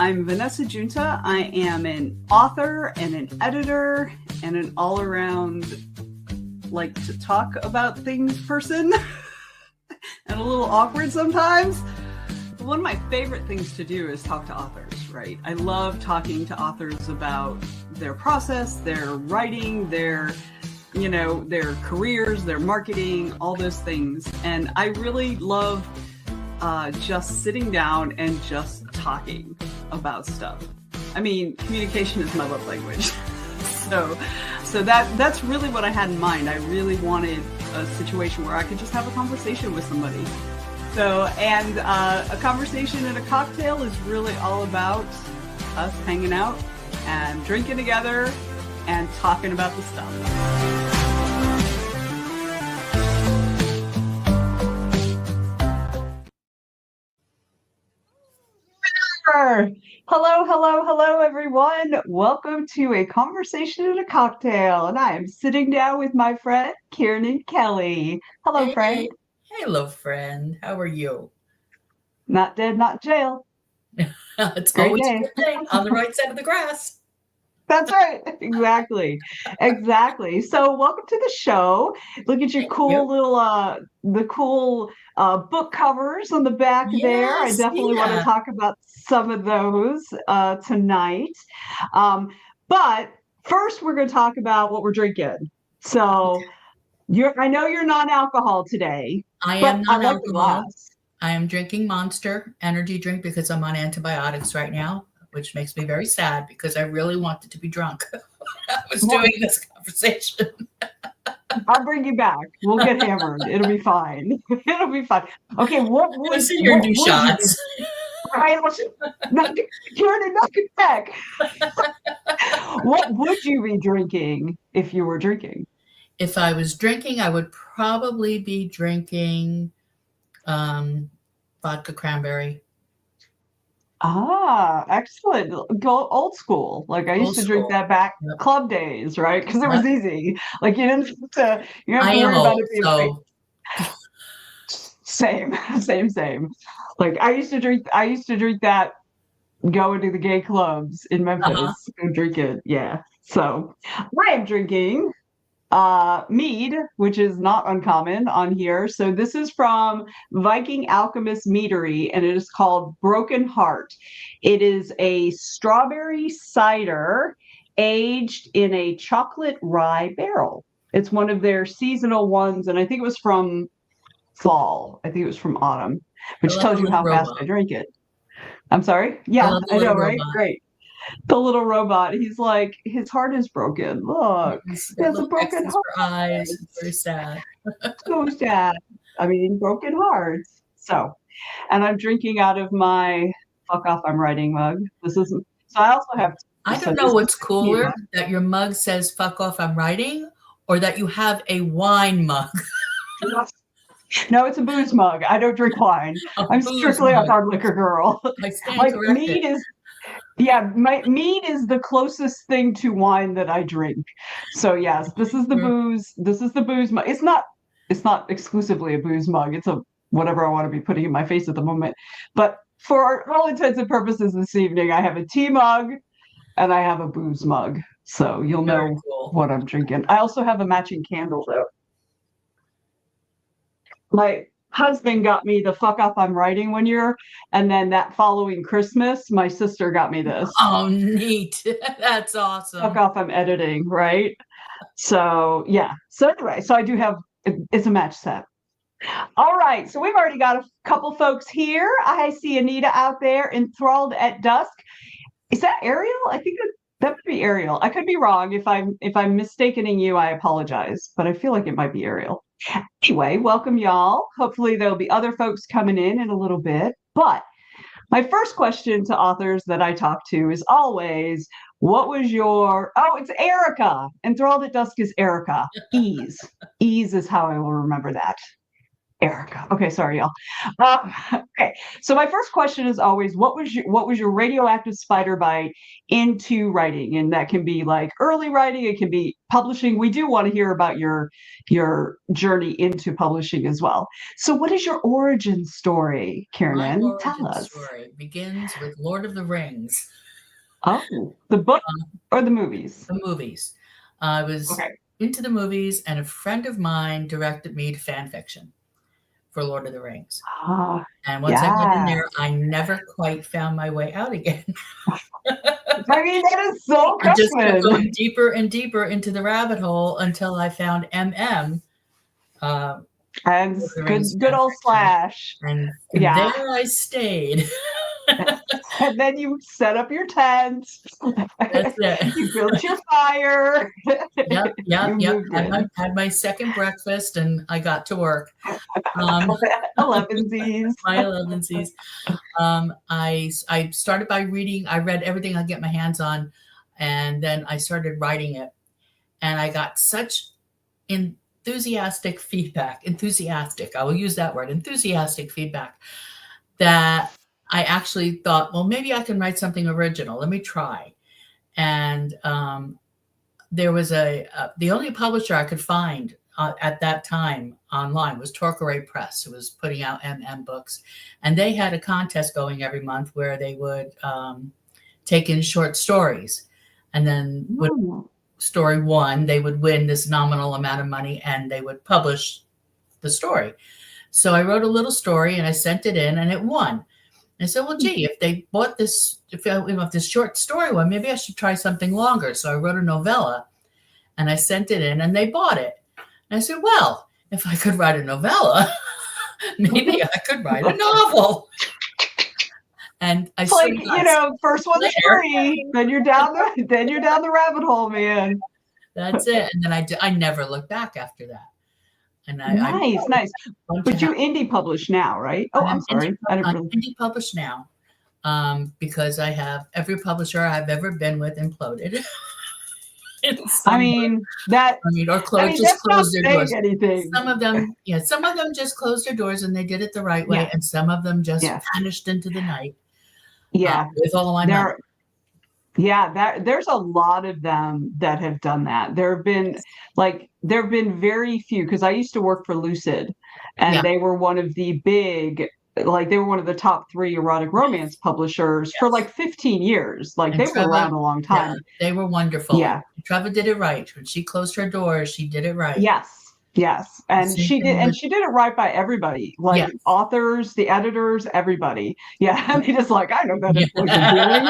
I'm Venessa Giunta. I am an author and an editor and an all-around like to talk about things person and a little awkward sometimes. One of my favorite things to do is talk to authors, right? I love talking to authors about their process, their writing, their careers, their marketing, all those things. And I really love just sitting down and just talking about stuff. I mean, communication is my love language. So that's really what I had in mind. I really wanted a situation where I could just have a conversation with somebody. So, and a conversation and a cocktail is really all about us hanging out and drinking together and talking about the stuff. Hello, everyone. Welcome to a conversation and a cocktail. And I am sitting down with my friend, Kiernan Kelly. Hello, friend. Hello, friend. How are you? Not dead, not in jail. It's great always day. A good day on the right side of the grass. That's right. Exactly. So welcome to the show. Look at your cool little book covers on the back there. I definitely want to talk about some of those tonight. But first we're going to talk about what we're drinking. So I know you're non-alcohol today. I am non-alcohol. I am drinking Monster energy drink because I'm on antibiotics right now, which makes me very sad because I really wanted to be drunk when I was doing this conversation. I'll bring you back. We'll get hammered. It'll be fine. It'll be fine. Okay, what would your new shots? Not back. What would you be drinking if you were drinking? If I was drinking, I would probably be drinking vodka cranberry. Ah, excellent. Go old school. Like I used to drink that back club days, right? Because it was easy. Like you didn't have to worry about it being Same. Like I used to drink that going to the gay clubs in Memphis and drink it. Yeah. So I am drinking mead, which is not uncommon on here. So this is from Viking Alchemist Meadery, and it is called Broken Heart. It is a strawberry cider aged in a chocolate rye barrel. It's one of their seasonal ones, and I think it was from fall. I think it was from autumn, which tells you how fast I drink it. I'm sorry? Yeah, I know, right? Great. The little robot, he's like, his heart is broken. Look, he has a broken heart. Eyes. Very sad. So sad. I mean, broken hearts. So, and I'm drinking out of my fuck off, I'm writing mug. So I also have. I don't know what's cooler, that your mug says fuck off, I'm writing, or that you have a wine mug. No, it's a booze mug. I don't drink wine. I'm strictly a hard liquor girl. I stand corrected. Mead is the closest thing to wine that I drink. So yes, this is the booze. This is the booze mug. It's not exclusively a booze mug. It's a whatever I want to be putting in my face at the moment. But for all intents and purposes this evening, I have a tea mug and I have a booze mug. So you'll know what I'm drinking. I also have a matching candle though. My husband got me the fuck off I'm writing one year, and then that following Christmas my sister got me this. Oh, neat. That's awesome. Fuck off I'm editing, right? So yeah, so anyway, so I do have it's a match set. All right, so we've already got a couple folks here. I see Anita out there, enthralled at dusk. Is that Ariel? I think that would be Ariel. I could be wrong. If I'm mistakening you, I apologize, but I feel like it might be Ariel. Anyway, welcome y'all. Hopefully there'll be other folks coming in a little bit. But my first question to authors that I talk to is always, what was your... Oh, it's Erica. Enthralled at Dusk is Erica. Ease is how I will remember that. Erica. Okay, sorry, y'all. Okay, so my first question is always, what was your radioactive spider bite into writing? And that can be like early writing, it can be publishing. We do want to hear about your journey into publishing as well. So, what is your origin story, My Kiernan? Tell origin us. story begins with Lord of the Rings, Oh, the book or the movies? the movies. I was Okay. into the movies, and a friend of mine directed me to fan fiction for Lord of the Rings. Ah, And once I got in yeah. there, I never quite found my way out again. I mean, that is so I just kept common. going deeper and deeper into the rabbit hole until I found MM, uh, And Lord of the Rings good fan old fiction, Slash. and Yeah. there I stayed. And then you set up your tent. That's it. You built your fire. Yep. You moved in. Had my second breakfast, and I got to work. Um, 11sies. my 11cs. I started by reading. I read everything I get my hands on, and then I started writing it. And I got such enthusiastic feedback. Enthusiastic. I will use that word. Enthusiastic feedback that I actually thought, well, maybe I can write something original. Let me try. And there was the only publisher I could find at that time online was Torquay Press, who was putting out books, and they had a contest going every month where they would take in short stories, and then when story won, they would win this nominal amount of money, and they would publish the story. So I wrote a little story and I sent it in, and it won. And I said, well, gee, if they bought this, if this short story one, maybe I should try something longer. So I wrote a novella and I sent it in, and they bought it. And I said, well, if I could write a novella, maybe I could write a novel. And I it's like, first one's free, then you're down the rabbit hole, man. That's it. And then I never looked back after that. And nice. But you indie publish now, right? Oh, I'm sorry. I'm indie published now because I have every publisher I've ever been with imploded. Or just closed their doors. Anything. Some of them just closed their doors and they did it the right way, and some of them just vanished into the night. Yeah, with all my money. There's a lot of them that have done that. There have been very few, because I used to work for Lucid, and they were one of the big, they were one of the top 3 erotic romance publishers for 15 years. They were around a long time. Yeah, they were wonderful. Yeah. Treva did it right. When she closed her doors, she did it right. Yes. And she did it right by everybody, authors, the editors, everybody. Yeah. And they just I know that is what you're doing.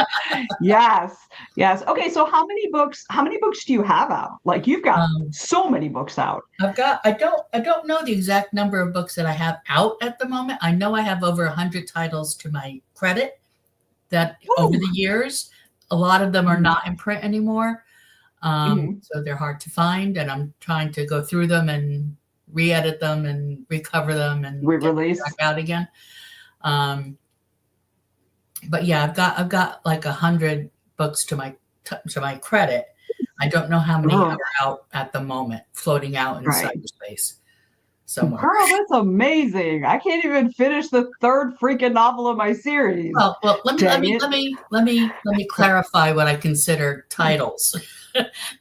Yes. Okay. So how many books do you have out? You've got so many books out. I don't know the exact number of books that I have out at the moment. I know I have over 100 titles to my credit that over the years, a lot of them are not in print anymore. So they're hard to find, and I'm trying to go through them and re-edit them and recover them and re-release back out again. But yeah, I've got 100 books to my credit. I don't know how many are out at the moment, floating out in cyberspace somewhere. Girl, that's amazing! I can't even finish the 3rd freaking novel of my series. Well, let me clarify what I consider titles.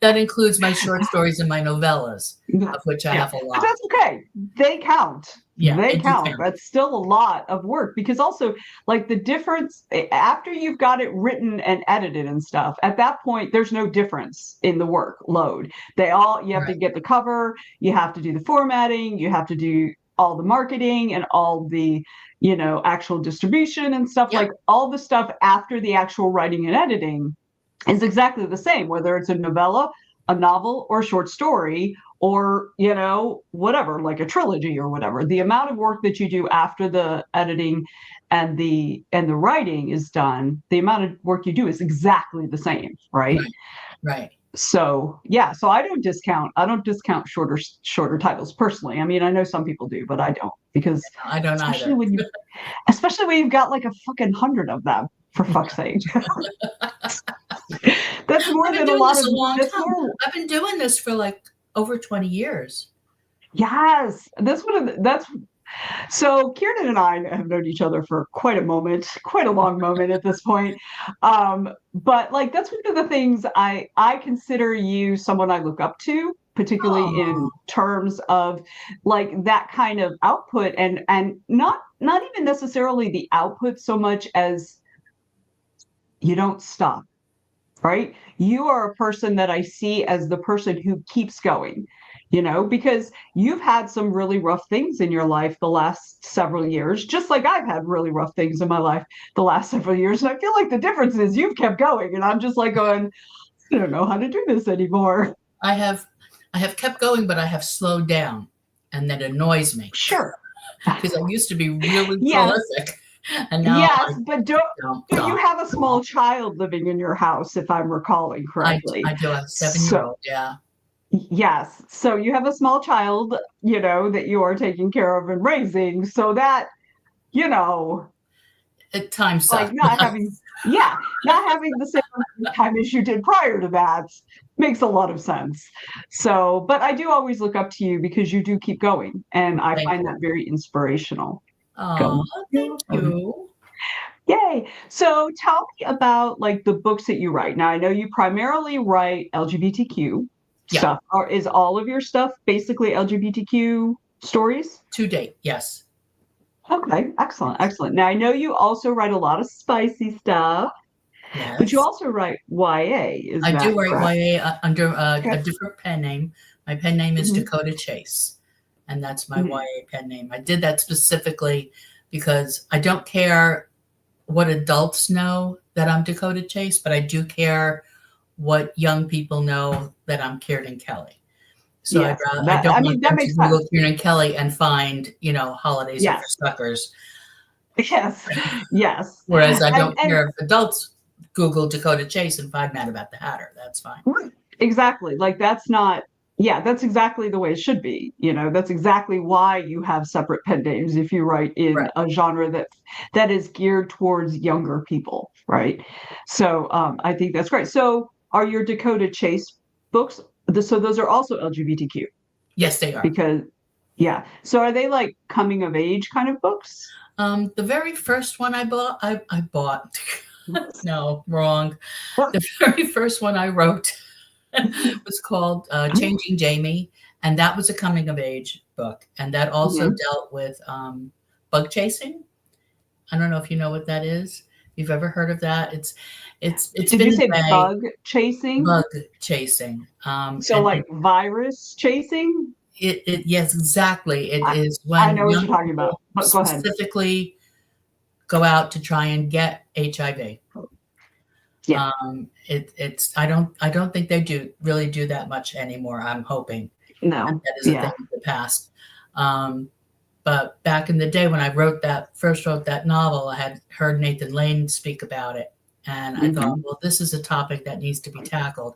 That includes my short stories and my novellas, of which I have a lot. But that's okay. They count. Yeah, they count. That's still a lot of work, because also the difference after you've got it written and edited and stuff, at that point, there's no difference in the workload. You have to get the cover, you have to do the formatting, you have to do all the marketing and all the, actual distribution and stuff, all the stuff after the actual writing and editing is exactly the same, whether it's a novella, a novel, or a short story, or whatever, a trilogy or whatever. The amount of work that you do after the editing and the writing is done, the amount of work you do is exactly the same, right? So I don't discount shorter titles personally. I mean, I know some people do, but I don't, because I don't especially when you've got a fucking 100 of them, for fuck's sake. That's more than a lot of. I've been doing this for over 20 years. Yes, that's So Kiernan and I have known each other for quite a long moment at this point. But like that's one of the things I consider you someone I look up to, particularly in Oh, terms of like that kind of output and not even necessarily the output so much as you don't stop, right? You are a person that I see as the person who keeps going, because you've had some really rough things in your life the last several years, just like I've had really rough things in my life the last several years. And I feel like the difference is you've kept going. And I'm just like going, I don't know how to do this anymore. I have kept going, but I have slowed down, and that annoys me Sure. because I used to be really Yes. prolific, and now Yes. I But don't, don't but you stop. have a small child living in your house, if I'm recalling correctly. I do have a So, 7-year-old. Yeah, yes. So you have a small child, that you are taking care of and raising. So that, you know, at times like sucks. not having the same time as you did prior to that makes a lot of sense. So, but I do always look up to you because you do keep going. And I Thank find you. that very inspirational. Oh, Go. thank you. Yay. So tell me about like the books that you write. Now I know you primarily write LGBTQ Yeah, stuff. Or is all of your stuff basically LGBTQ stories? to date, yes. Okay, excellent, excellent. Now I know you also write a lot of spicy stuff, but you Yes. also write YA, is I that do write correct? YA under Okay. a different pen name. My pen name is Mhm, Dakota Chase, and that's my mhm. YA pen name. I did that specifically because I don't care what adults know that I'm Dakota Chase, but I do care what young people know that I'm Kiernan Kelly. So Yes, I that don't I want mean that them to makes Google sense. Kiernan Kelly and find, holidays are for Yes, suckers. yes, yes. Whereas I And don't care if adults Google Dakota Chase and find Mad About the Hatter. That's fine. right, exactly. Like that's not, yeah, that's exactly the way it should be. That's exactly why you have separate pen names if you write in Right. a genre that is geared towards younger people, right? So I think that's great. So are your Dakota Chase books, so those are also LGBTQ Yes, they are. because yeah. So are they like coming of age kind of books? The very first one I bought. No, wrong. The very first one I wrote was called Changing Jamie, and that was a coming of age book, and that also Mhm. dealt with bug chasing. I don't know if you know what that is. You've ever heard of that? It's Did been you a say day. bug chasing? Bug chasing, So like virus chasing? yes, exactly. It I, is I when know what young you're talking about, people but go ahead. specifically go out to try and get HIV. Yeah. It's I don't think they really do that much anymore. I'm hoping No. that is a thing Yeah. of the past. Um, but back in the day when I first wrote that novel, I had heard Nathan Lane speak about it, and I thought, Hmm. well, this is a topic that needs to be tackled.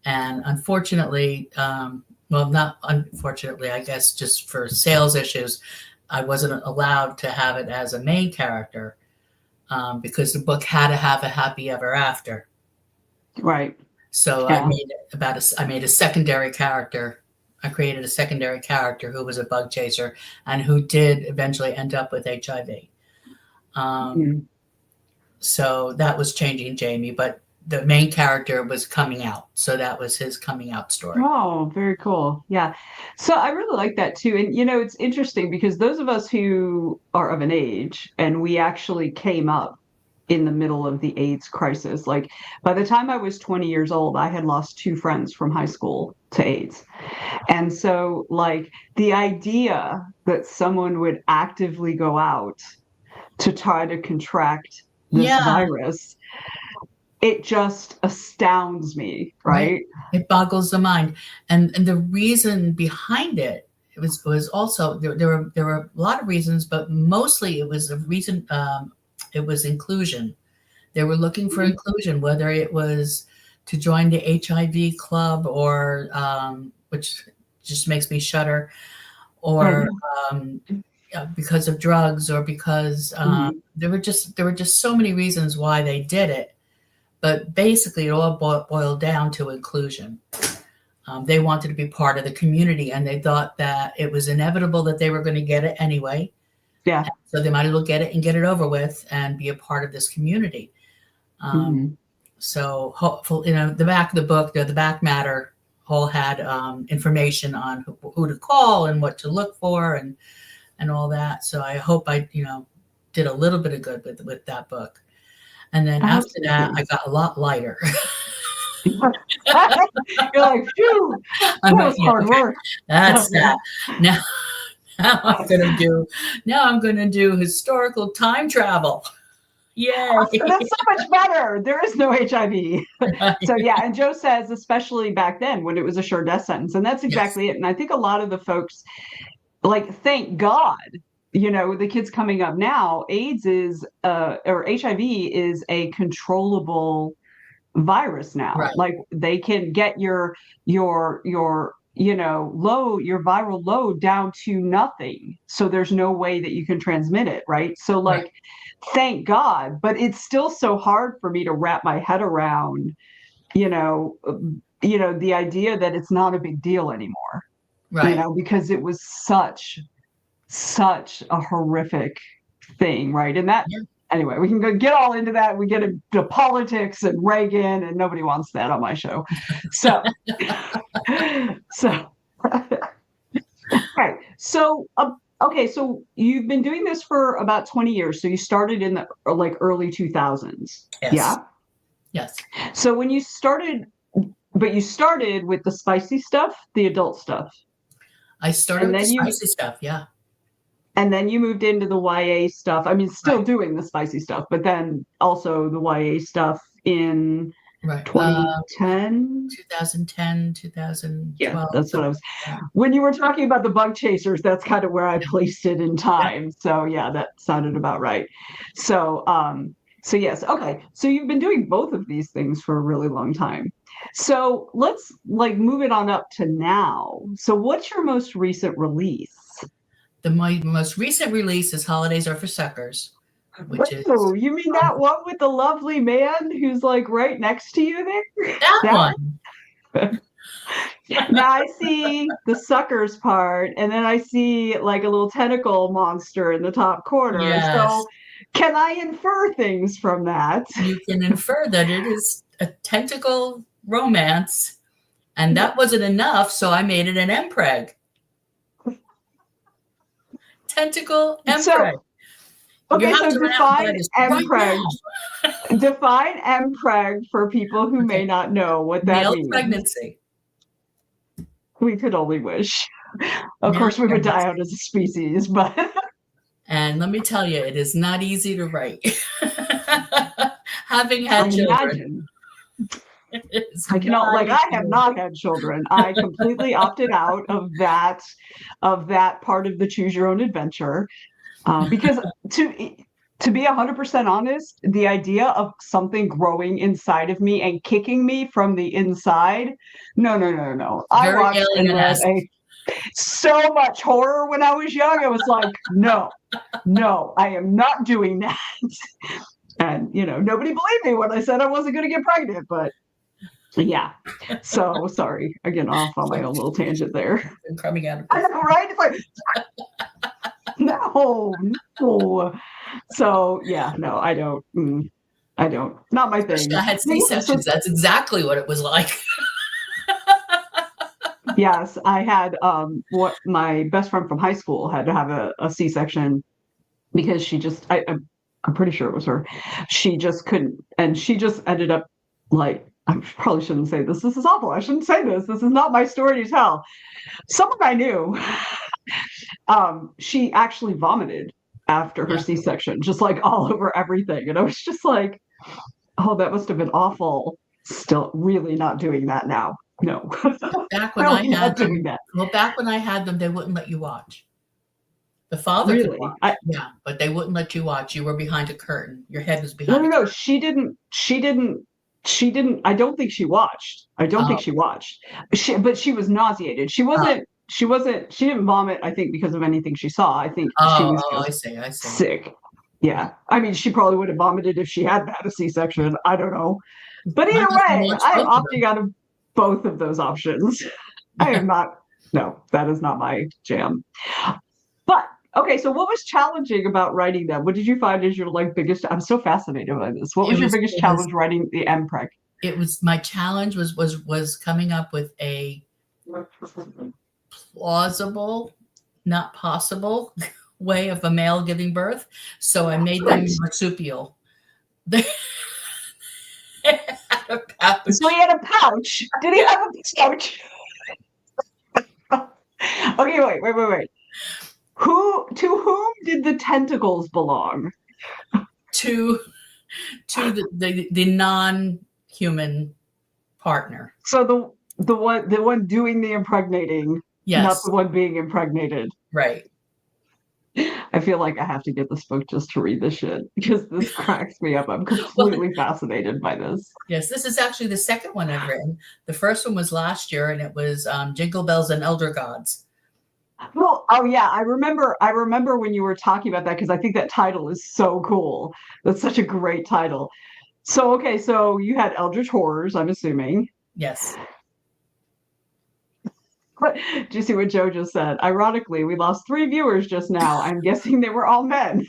And unfortunately, well, not unfortunately, I guess just for sales issues, I wasn't allowed to have it as a main character because the book had to have a happy ever after. Right. So Yeah. I made a secondary character. I created a secondary character who was a bug chaser and who did eventually end up with HIV. Um, Mhm. so that was Changing Jamie, but the main character was coming out. So that was his coming out story. Oh, very cool. Yeah. So I really like that too. And it's interesting because those of us who are of an age and we actually came up in the middle of the AIDS crisis, like by the time I was 20 years old, I had lost two friends from high school to AIDS. And so, like, the idea that someone would actively go out to try to contract this Yeah, virus, it just astounds me, right. right? It boggles the mind, and the reason behind it, was also there were a lot of reasons, but mostly it was a reason. It was inclusion. They were looking for Mhm. inclusion, whether it was to join the HIV club or which just makes me shudder, I or know. um, because of drugs, or because Mhm. there were just so many reasons why they did it. But basically, it all boiled down to inclusion. They wanted to be part of the community, and they thought that it was inevitable that they were going to get it anyway. Yeah. So they might as well get it and get it over with and be a part of this community. So hopefully, the back of the book, the back matter all had information on who to call and what to look for and all that. So I hope I, did a little bit of good with that book. And then after that, I got a lot lighter. You're like, phew, that was hard work. That's that. Now I'm gonna do historical time travel. Yay. That's so much better. There is no HIV. So yeah, and Joe says, especially back then when it was a sure death sentence. And that's exactly it. And I think a lot of the folks, thank God, the kids coming up now, AIDS is or HIV is a controllable virus now. Right. Like they can get your viral load down to nothing. So there's no way that you can transmit it. Right. So thank God, but it's still so hard for me to wrap my head around, the idea that it's not a big deal anymore. Right. Because it was such a horrific thing. Right. And that, anyway, we can get all into that. We get into politics and Reagan, and nobody wants that on my show. So, right. So, okay. So you've been doing this for about 20 years. So you started in the early 2000s. Yes. Yeah. Yes. So when you started with the spicy stuff, the adult stuff. I started with the spicy stuff. Yeah. And then you moved into the YA stuff. I mean, still doing the spicy stuff, but then also the YA stuff in 2010, 2012. Yeah, that's what I was. When you were talking about the bug chasers, that's kind of where I placed it in time. Yeah. So yeah, that sounded about right. So, yes. Okay. So you've been doing both of these things for a really long time. So let's move it on up to now. So what's your most recent release? My most recent release is Holidays Are for Suckers, which is... You mean that one with the lovely man who's right next to you there? That one. Now I see the suckers part, and then I see a little tentacle monster in the top corner. Yes. So can I infer things from that? You can infer that it is a tentacle romance, and that wasn't enough, so I made it an MPreg. Tentacle MPreg. Okay, so define MPreg. Define MPreg for people who may not know what that means. Male pregnancy. We could only wish. Of course, we would die out as a species, but... And let me tell you, it is not easy to write. Having had children. I have not had children. I completely opted out of that part of the choose your own adventure. Because to be 100% honest, the idea of something growing inside of me and kicking me from the inside, no. I watched and read so much horror when I was young. I was like, no, I am not doing that. And, nobody believed me when I said I wasn't going to get pregnant, but yeah. So sorry, I get off on my own little tangent there. Coming out of I know, right? It's like, no. So yeah, no, I don't. Not my thing. I had C-sections. That's exactly what it was like. Yes, I had what my best friend from high school had to have a C-section because she just I'm pretty sure it was her. She just couldn't, and she just ended up I probably shouldn't say this. This is awful. I shouldn't say this. This is not my story to tell. Someone I knew, she actually vomited after her C-section, just all over everything. And I was just like, oh, that must have been awful. Still really not doing that now. No. Back when I had them, back when I had them, they wouldn't let you watch. The father could watch. But they wouldn't let you watch. You were behind a curtain. Your head was behind. No. She didn't. I don't think she watched. Think she watched. But she was nauseated. She wasn't. She didn't vomit. I think because of anything she saw. I think she was just I see. Sick. Yeah. I mean, she probably would have vomited if she had had a C-section. I don't know. But either way, I'm opting out of both of those options. I am not, no, that is not my jam. But okay, so what was challenging about writing them? What did you find is your like biggest? I'm so fascinated by this. What was your biggest challenge writing the MPreg? It was my challenge was coming up with a plausible, not possible way of a male giving birth. So I made them marsupial. They had a pouch. So he had a pouch. Did he have a pouch? Okay, wait. To whom did the tentacles belong? To the non-human partner. So the one doing the impregnating, yes, not the one being impregnated. Right. I feel like I have to get this book just to read this shit because this cracks me up. I'm completely fascinated by this. Yes, this is actually the second one I've written. The first one was last year, and it was Jingle Bells and Elder Gods. Well, oh yeah, I remember when you were talking about that because I think that title is so cool. That's such a great title. So okay, so you had Eldritch Horrors, I'm assuming. Yes. Do you see what Joe just said? Ironically, we lost 3 viewers just now. I'm guessing they were all men.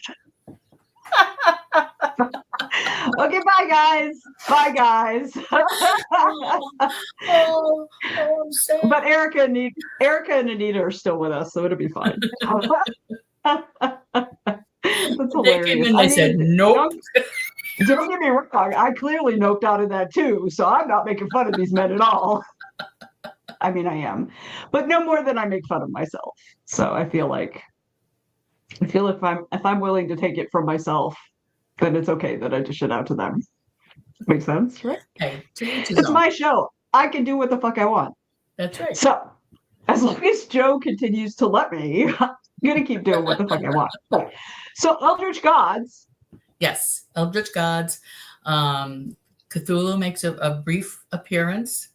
Okay, bye guys. Bye guys. I'm sad. But Erica and Anita are still with us, so it'll be fine. That's hilarious. They came in, they said, nope. Don't get me wrong. I clearly noped out of that too, so I'm not making fun of these men at all. I mean, I am, but no more than I make fun of myself. So I feel if I'm willing to take it from myself, then it's okay that I dish it out to them. Makes sense, right? Hey, it's my show. I can do what the fuck I want. That's right. So as long as Joe continues to let me, I'm gonna keep doing what the fuck I want. So Eldritch Gods. Yes, Eldritch Gods. Cthulhu makes a brief appearance,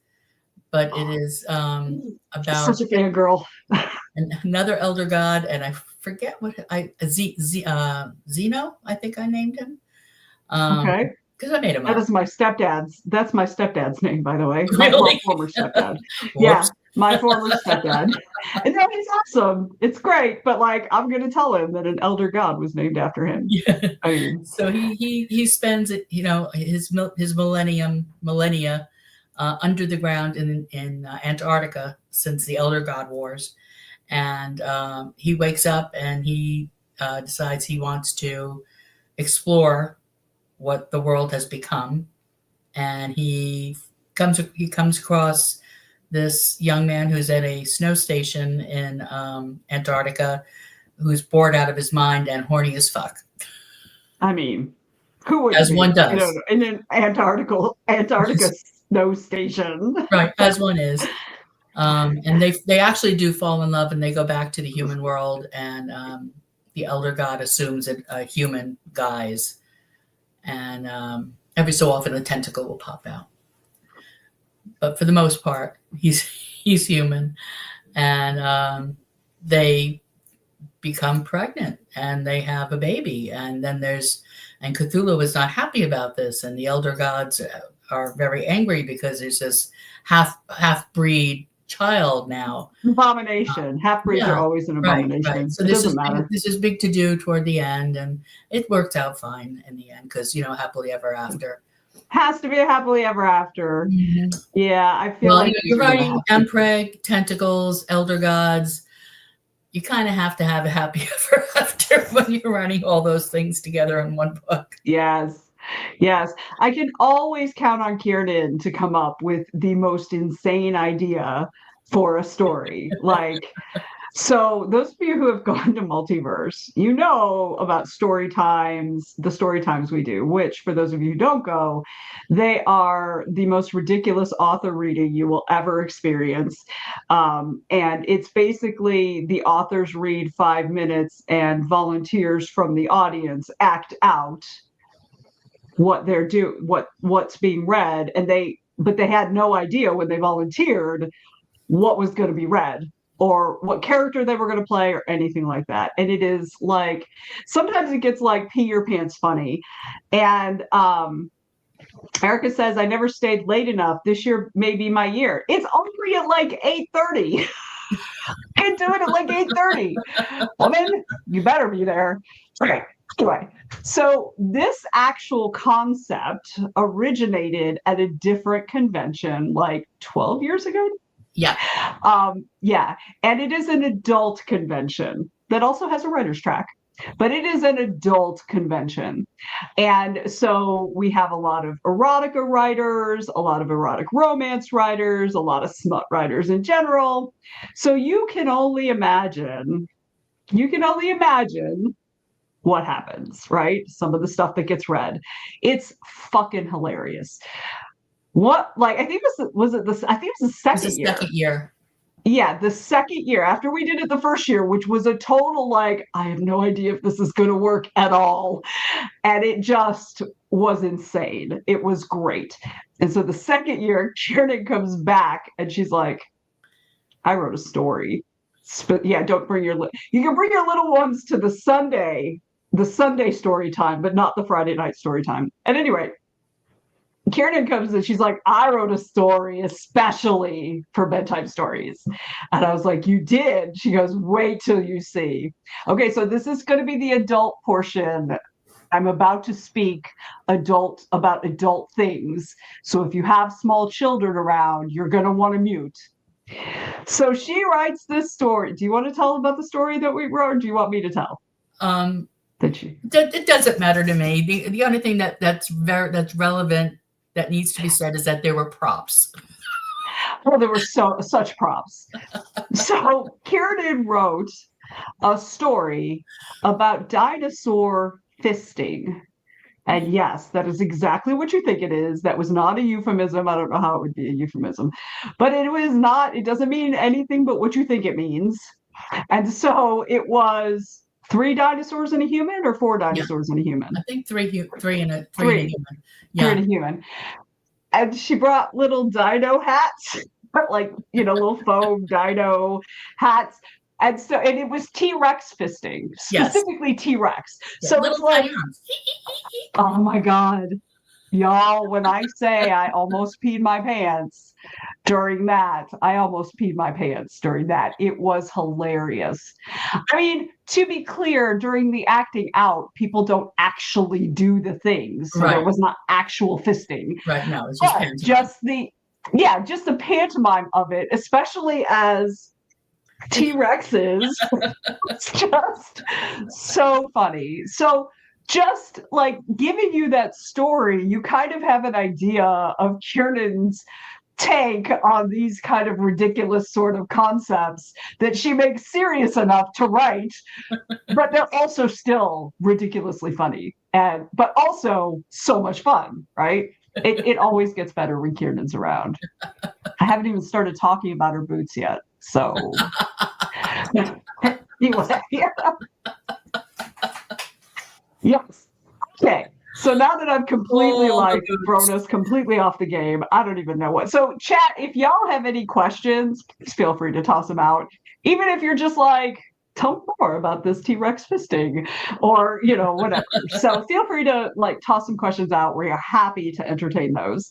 but it is about such a fangirl. Another elder god, and I forget what Zeno, I think I named him. Okay. Because I made him up. That's my stepdad's name, by the way. Really? My former stepdad. Yeah, my former stepdad. And that is awesome. It's great, but like I'm gonna tell him that an elder god was named after him. Yeah. I mean, so he spends it, his millennia under the ground in Antarctica since the Elder God Wars, and he wakes up and he decides he wants to explore what the world has become, and he comes across this young man who's at a snow station in Antarctica, who's bored out of his mind and horny as fuck. I mean, who would as one does in an Antarctica snow station, right? As one is. And they actually do fall in love, and they go back to the human world, and the elder god assumes a human guise, and every so often a tentacle will pop out, but for the most part he's human, and they become pregnant and they have a baby, and then Cthulhu is not happy about this, and the elder gods are very angry because there's this half-breed child now. Abomination. Half-breeds are always an abomination. Right. So this is big to do toward the end, and it worked out fine in the end because happily ever after. Has to be a happily ever after. Mm-hmm. Yeah, I feel like you're writing Empreg, tentacles, elder gods. You kind of have to have a happy ever after when you're writing all those things together in one book. Yes. I can always count on Kiernan to come up with the most insane idea for a story. So those of you who have gone to Multiverse, about story times, the story times we do, which for those of you who don't go, they are the most ridiculous author reading you will ever experience. And it's basically the authors read 5 minutes and volunteers from the audience act out what they're what's being read, but they had no idea when they volunteered what was going to be read or what character they were going to play or anything like that. And it is sometimes it gets pee your pants funny, and Erica says, I never stayed late enough. This year may be my year. It's only at like 8:30. Can't do it at like 8:30. Woman, you better be there. Okay. Anyway, so this actual concept originated at a different convention like 12 years ago. Yeah. Yeah. And it is an adult convention that also has a writer's track, but it is an adult convention. And so we have a lot of erotica writers, a lot of erotic romance writers, a lot of smut writers in general. So you can only imagine what happens, right? Some of the stuff that gets read. It's fucking hilarious. I think it was the second year. Second year. Yeah, the second year after we did it the first year, which was a total like, I have no idea if this is going to work at all. And it just was insane. It was great. And so the second year, Kiernan comes back and she's like, I wrote a story. But yeah, don't bring you can bring your little ones to the Sunday story time, but not the Friday night story time. And anyway, Kiernan comes and she's like, I wrote a story especially for bedtime stories. And I was like, you did? She goes, wait till you see. Okay, so this is going to be the adult portion. I'm about to speak about adult things. So if you have small children around, you're going to want to mute. So she writes this story. Do you want to tell about the story that we wrote, or do you want me to tell? It doesn't matter to me. The only thing that's relevant that needs to be said is that there were props. Well, there were such props. So Kiernan wrote a story about dinosaur fisting. And yes, that is exactly what you think it is. That was not a euphemism. I don't know how it would be a euphemism, but it doesn't mean anything but what you think it means. And so it was 3 dinosaurs and a human, or 4 dinosaurs and a human? I think three and a human. Yeah. 3 and a human. And she brought little dino hats, like, little foam dino hats. And it was T-Rex fisting, specifically yes. T-Rex. Yeah, so it's like, oh my God, y'all, when I say I almost peed my pants during that, It was hilarious. I mean, to be clear, during the acting out, people don't actually do the things. So There was not actual fisting. Right, no, it's just pantomime. Just the pantomime of it, especially as T-Rexes. It's just so funny. So just like giving you that story, you kind of have an idea of Kiernan's take on these kind of ridiculous sort of concepts that she makes serious enough to write, but they're also still ridiculously funny, but also so much fun, right? It always gets better when Kiernan's around. I haven't even started talking about her boots yet. So yes. Okay. So now that I've completely thrown us completely off the game, I don't even know what. So chat, if y'all have any questions, please feel free to toss them out. Even if you're just like, tell me more about this T-Rex fisting, or whatever. So feel free to toss some questions out. We're happy to entertain those.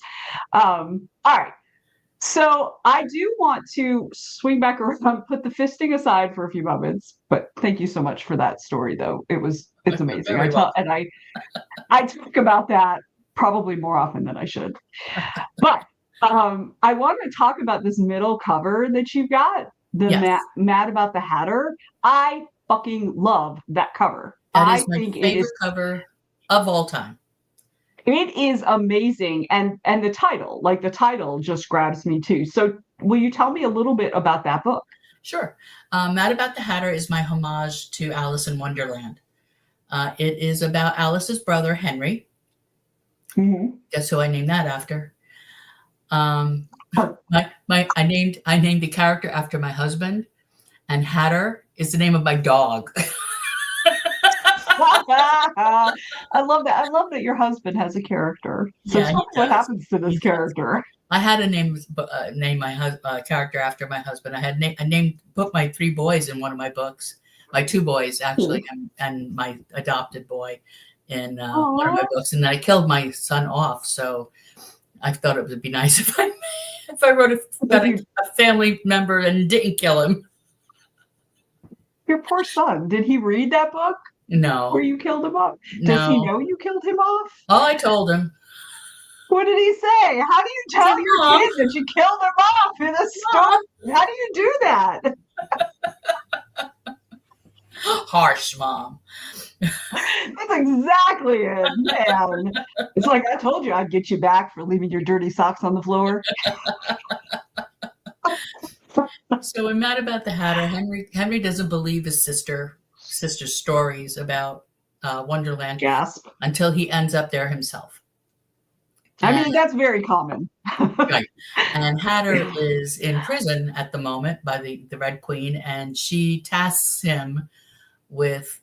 All right. So I do want to swing back around, put the fisting aside for a few moments, but thank you so much for that story, though. It's amazing. I talk about that probably more often than I should. But I want to talk about this middle cover that you've got, the Mad About the Hatter. I fucking love that cover. That is my favorite cover of all time. It is amazing. And the title just grabs me too. So will you tell me a little bit about that book? Sure. Mad About the Hatter is my homage to Alice in Wonderland. It is about Alice's brother, Henry. Mm-hmm. Guess who I named that after? I named the character after my husband, and Hatter is the name of my dog. I love that. I love that your husband has a character. So tell me what happens to this character. I had to name my character after my husband. I put my 3 boys in one of my books, my 2 boys actually, and my adopted boy. in one of my books, and I killed my son off. So I thought it would be nice if I wrote about a family member and didn't kill him. Your poor son. Did he read that book? No. Where you killed him off? No. Does he know you killed him off? Oh, I told him. What did he say? How do you tell your kid that you killed him off in a story? How do you do that? Harsh, Mom. That's exactly it, man. It's like, I told you I'd get you back for leaving your dirty socks on the floor. So we're mad about the Hatter. Henry doesn't believe his sister's stories about Wonderland. Gasp. Until he ends up there himself. I mean, that's very common. Right. And Hatter is in prison at the moment by the Red Queen, and she tasks him with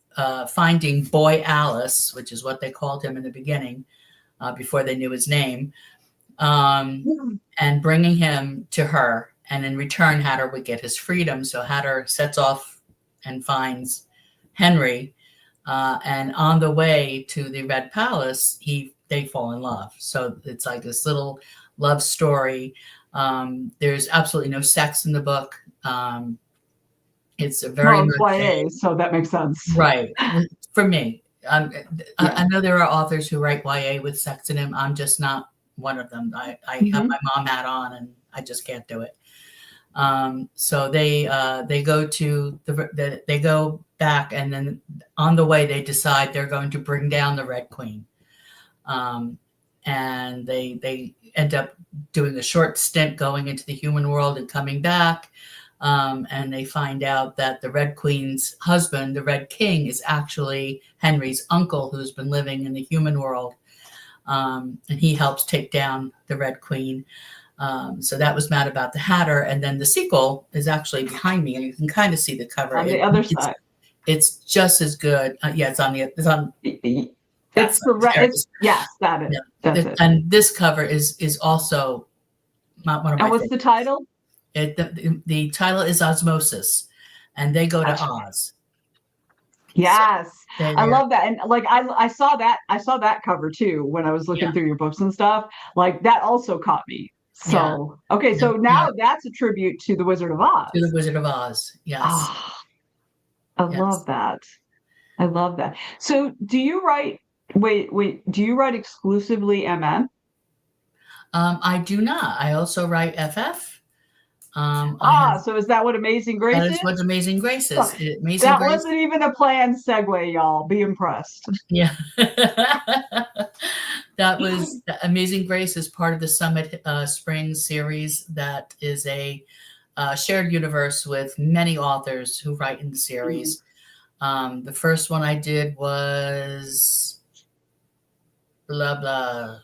finding Boy Alice, which is what they called him in the beginning, before they knew his name, and bringing him to her. And in return, Hatter would get his freedom. So Hatter sets off and finds Henry. And on the way to the Red Palace, they fall in love. So it's like this little love story. There's absolutely no sex in the book. It's a very YA, so that makes sense. Right. For me. I know there are authors who write YA with sex in them. I'm just not one of them. I have my mom hat on and I just can't do it. So they go to they go back, and then on the way they decide they're going to bring down the Red Queen. And they end up doing a short stint going into the human world and coming back. And they find out that the Red Queen's husband, the Red King, is actually Henry's uncle who's been living in the human world. And he helps take down the Red Queen. So that was Mad About the Hatter. And then the sequel is actually behind me, and you can kind of see the cover. On the other side. It's just as good. It's on. It's correct. Yes, that is. Yeah. That's it. And this cover is also one of my And what's favorites. the title? The title is Ozmosis, and they go to Oz. Yes, So I love that. And like I saw that cover too when I was looking through your books and stuff. Like that also caught me. So okay, so now that's a tribute to the Wizard of Oz. To the Wizard of Oz, yes. Oh, I love that. I love that. So do you write? Wait. Do you write exclusively MN? I do not. I also write FF. So is that what Amazing Grace is? That is what Amazing Grace is. That wasn't even a planned segue, y'all. Be impressed. Yeah. That was Amazing Grace is part of the Summit Spring series. That is a shared universe with many authors who write in the series. The first one I did was blah, blah.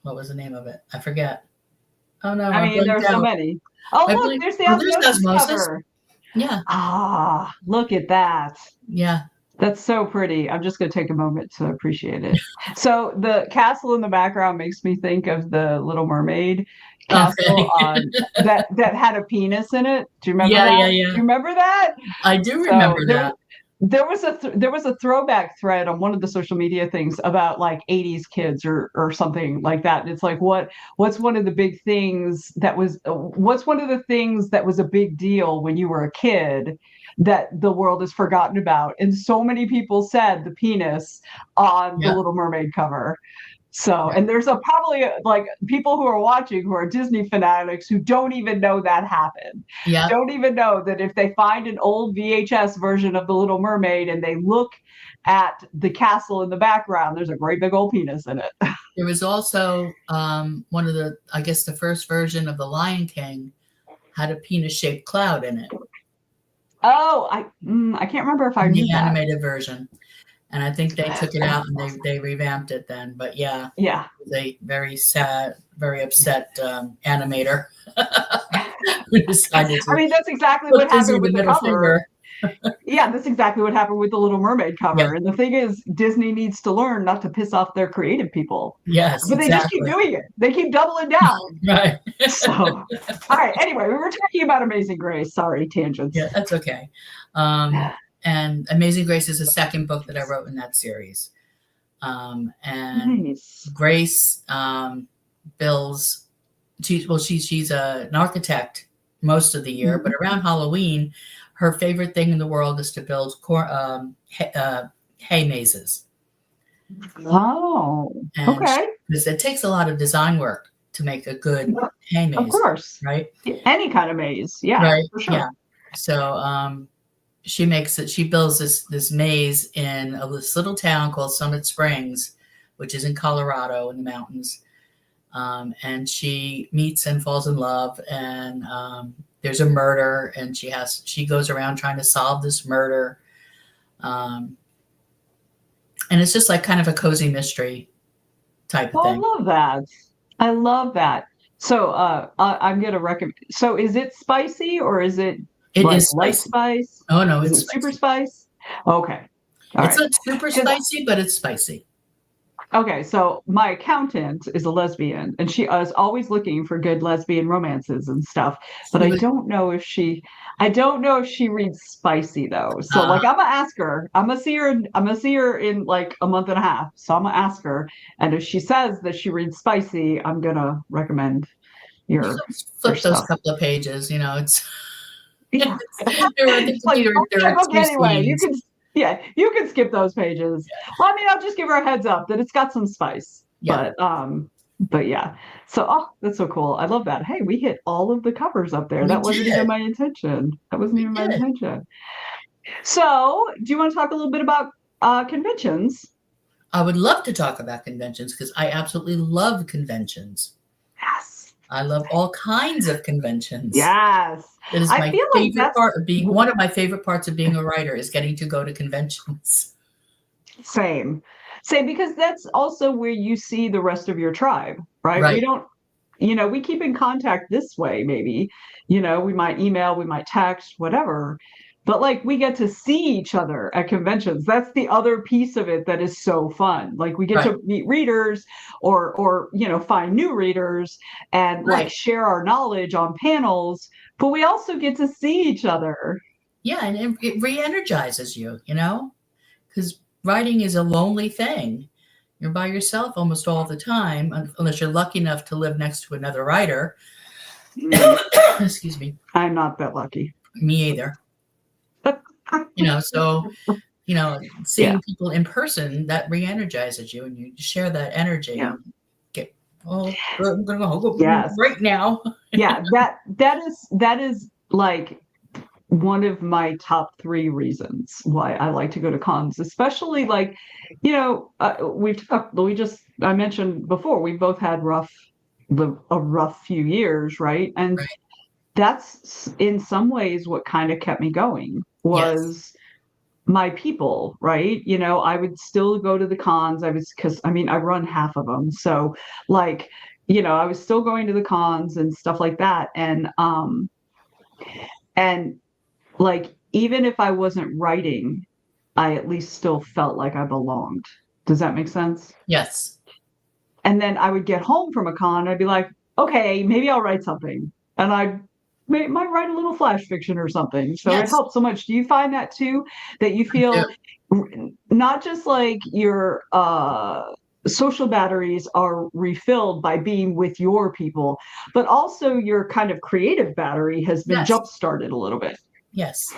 What was the name of it? I forget. Oh, no. I mean, there's so many. Oh, look, there's the Ozmosis cover. Yeah. Look at that. Yeah. That's so pretty. I'm just going to take a moment to appreciate it. So the castle in the background makes me think of the Little Mermaid castle that had a penis in it. Do you remember that? Yeah. Do you remember that? I do remember that. There was a throwback thread on one of the social media things about like 80s kids or something like that. And it's like, what's one of the big things what's one of the things that was a big deal when you were a kid that the world has forgotten about? And so many people said the penis on the Little Mermaid cover. So, and there's probably like people who are watching who are Disney fanatics who don't even know that happened. Yeah. Don't even know that if they find an old VHS version of The Little Mermaid and they look at the castle in the background, there's a great big old penis in it. There was also one of the first version of The Lion King had a penis-shaped cloud in it. Oh, I can't remember if I knew the animated version. And I think they took it out and they revamped it then. But yeah. It was a very sad, very upset animator who decided to. I mean, that's exactly what happened with the cover. That's exactly what happened with the Little Mermaid cover. Yeah. And the thing is, Disney needs to learn not to piss off their creative people. Yes, but they just keep doing it. They keep doubling down. Right. So, all right. Anyway, we were talking about Amazing Grace. Sorry, tangents. Yeah, that's okay. And Amazing Grace is the second book that I wrote in that series. And Nice. Grace builds. She's an architect most of the year, but around Halloween, her favorite thing in the world is to build hay mazes. Oh, And okay. Because it takes a lot of design work to make a good hay maze. Of course. Right? Any kind of maze. Yeah, right. for sure. Yeah. So she builds this maze in this little town called Summit Springs, which is in Colorado in the mountains. And she meets and falls in love, and there's a murder, and she goes around trying to solve this murder. And it's just like kind of a cozy mystery type of thing. I love that. So I'm gonna recommend. So is it spicy or is it is light spicy. spice? Oh no, is it's it super spice? Okay. It's not super spicy, but it's spicy. Okay, so my accountant is a lesbian, and she is always looking for good lesbian romances and stuff. But I don't know if she reads spicy though. So like, I'm gonna ask her. I'm gonna see her in like a month and a half. So I'm gonna ask her, and if she says that she reads spicy, I'm gonna recommend your flip those couple of pages. You know, it's yeah. Anyway, you can. Yeah, you can skip those pages. Yeah. Well, I mean, I'll just give her a heads up that it's got some spice. Yeah. But yeah. So, that's so cool. I love that. Hey, we hit all of the covers up there. That wasn't even my intention. My intention. So, do you want to talk a little bit about conventions? I would love to talk about conventions because I absolutely love conventions. Yes. I love all kinds of conventions. Yes. It is my favorite part of being one of my favorite parts of being a writer is getting to go to conventions. Same, because that's also where you see the rest of your tribe, right? We don't, we keep in contact this way, maybe, we might email, we might text, whatever. But like, we get to see each other at conventions. That's the other piece of it that is so fun. Like, we get to meet readers or find new readers and like share our knowledge on panels, but we also get to see each other. Yeah, and it re-energizes you, because writing is a lonely thing. You're by yourself almost all the time, unless you're lucky enough to live next to another writer. Excuse me. I'm not that lucky. Me either. So, seeing people in person, that re-energizes you and you share that energy. Yeah. I'm going to go right now. Yeah, that is like one of my top 3 reasons why I like to go to cons, especially like, I mentioned before, we both had a rough few years, right? And that's in some ways what kind of kept me going was my people, right? I would still go to the cons. I run half of them. So like, I was still going to the cons and stuff like that. And like, even if I wasn't writing, I at least still felt like I belonged. Does that make sense? Yes. And then I would get home from a con. I'd be like, okay, maybe I'll write something. And I might write a little flash fiction or something. So it helps so much. Do you find that too? That you feel not just like your social batteries are refilled by being with your people, but also your kind of creative battery has been jump-started a little bit. Yes,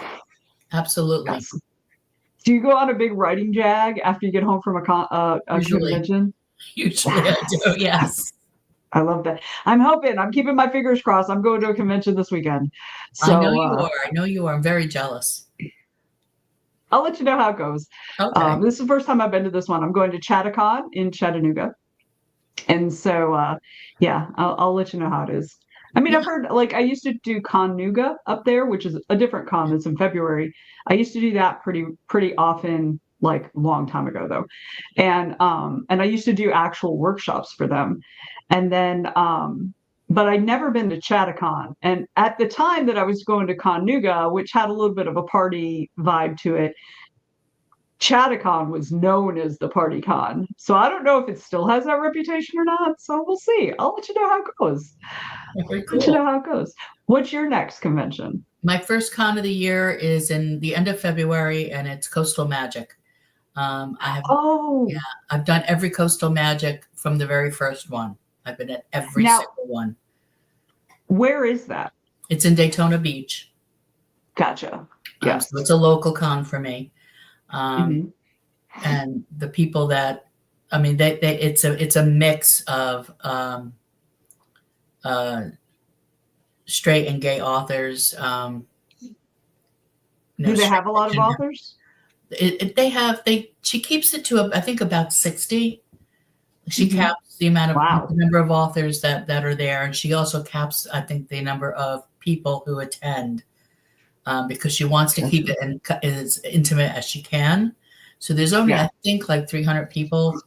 absolutely. Yes. Do you go on a big writing jag after you get home from a convention? Usually I do, yes. I love that. I'm keeping my fingers crossed. I'm going to a convention this weekend. So, I know you are. I'm very jealous. I'll let you know how it goes. Okay. This is the first time I've been to this one. I'm going to Chattacon in Chattanooga. And so, I'll let you know how it is. I mean, I've heard, like, I used to do Con-Nuga up there, which is a different con that's in February. I used to do that pretty often, like, long time ago, though. And I used to do actual workshops for them. And then, but I'd never been to Chattacon. And at the time that I was going to Con-Nuga, which had a little bit of a party vibe to it, Chattacon was known as the party con. So I don't know if it still has that reputation or not. So we'll see. I'll let you know how it goes. Very cool. Let you know how it goes. What's your next convention? My first con of the year is in the end of February, and it's Coastal Magic. Oh, I've done every Coastal Magic from the very first one. I've been at every now single one. where is that? It's in Daytona Beach. Gotcha. Yes. So it's a local con for me. Mhm. And the people that, I mean, it's a mix of straight and gay authors. Do they have Straight a lot of gender. authors? She keeps it to I think about 60. She Mhm. caps the amount of Wow. the number of authors that are there, and she also caps, I think, the number of people who attend, because she wants to keep Gotcha. it as intimate as she can. So there's only, Yeah. I think, like 300 people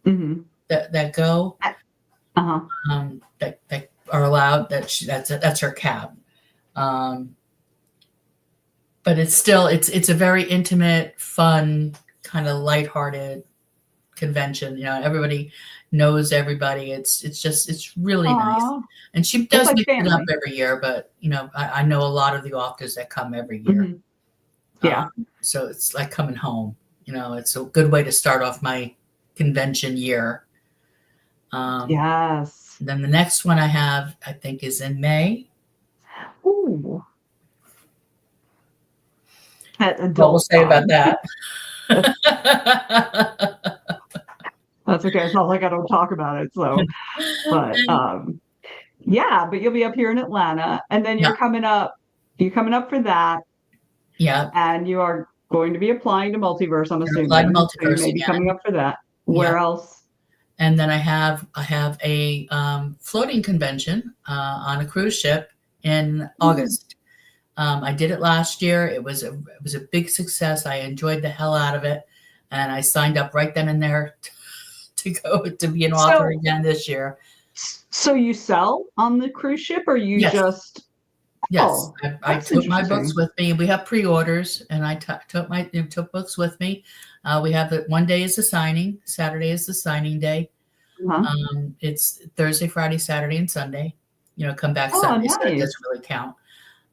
Mhm. that go, Uh-huh. that are allowed. That's her cap. But it's still it's a very intimate, fun, kind of lighthearted convention. Everybody knows everybody. It's really nice. Aw. And she It's does like mix it up family. every year, but I know a lot of the authors that come every year. Mhm. Yeah. So it's like coming home. It's a good way to start off my convention year. Yes. Then the next one I have, I think, is in May. Ooh. At What we'll adult say about con. that. That's okay. It's not like I don't talk about it. So, but yeah, but you'll be up here in Atlanta, and then Yeah, you're coming up. You're coming up for that, yeah. and you are going to be applying to Multiverse, I'm Gonna apply to assuming. So you Multiverse may be coming again. up for that. Yeah. Where else? And then I have a floating convention on a cruise ship in August. I did it last year. It was a big success. I enjoyed the hell out of it, and I signed up right then and there to go to be an author So, again this year. so you sell on the cruise ship, or you Yes. just? Yes, Oh, I that's took my books interesting. with me. We have pre-orders, and I took books with me. We have one day is the signing. Saturday is the signing day. Uh-huh. It's Thursday, Friday, Saturday, and Sunday. Come back Oh, Sunday, so it nice. doesn't really count.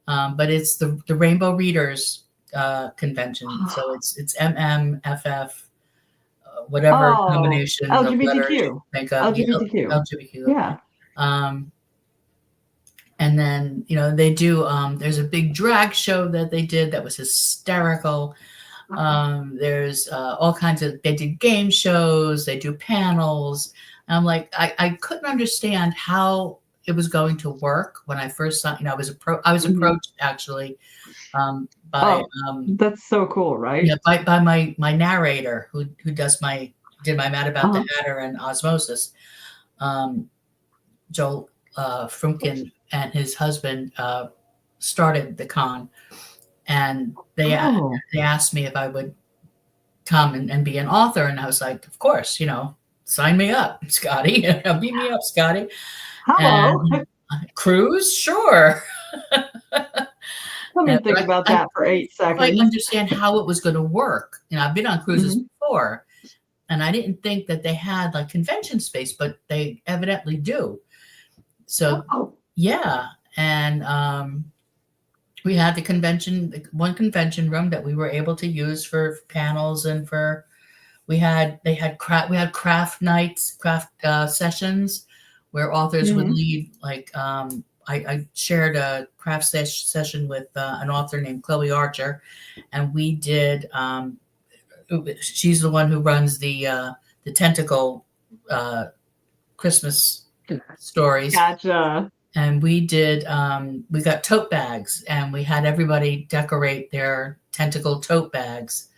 But it's the Rainbow Readers convention, so it's MMFF, whatever Oh, combination of letters you LGBTQ. think of. LGBTQ. LGBTQ. Yeah. And then, they do, there's a big drag show that they did that was hysterical. There's all kinds of, they did game shows, they do panels. And I'm like, I couldn't understand how it was going to work when I first saw, I was approached actually by, that's so cool, right? yeah, by my narrator who did my Mad About the Hatter and Ozmosis, Joel Frumkin, and his husband started the con, and they asked me if I would come and be an author, and I was like, of course, sign me up, Scotty. Beat me up, Scotty. Hello. And cruise, sure. Let me think about that for 8 seconds. I understand how it was going to work. I've been on cruises before, and I didn't think that they had like convention space, but they evidently do. So yeah, and we had one convention room that we were able to use for panels, and we had craft nights, craft sessions where authors would lead. Like I shared a craft session with an author named Chloe Archer, and we did. She's the one who runs the tentacle Christmas stories. Gotcha. And we did, we got tote bags, and we had everybody decorate their tentacle tote bags.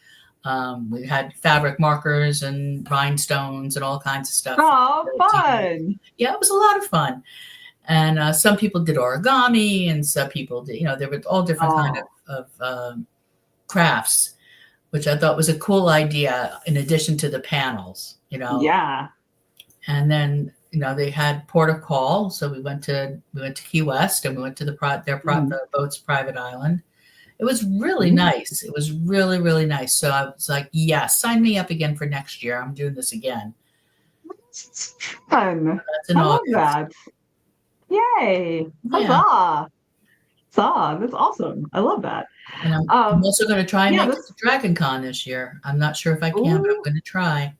We had fabric markers and rhinestones and all kinds of stuff. Oh, fun. Yeah, it was a lot of fun. And some people did origami, and some people did, there were all different kind of crafts, which I thought was a cool idea in addition to the panels, Yeah. And then, they had port of call, so we went to Key West, and we went to the boat's private island. It was really nice. It was really, really nice. So I was like, yeah, sign me up again for next year. I'm doing this again. It's fun. That's in I August. love that. Yay. Huzzah. Yeah. That's awesome. I love that. And I'm also going to try and Yeah, make it to Dragon Con this year. I'm not sure if I can, but I'm ooh, going to try.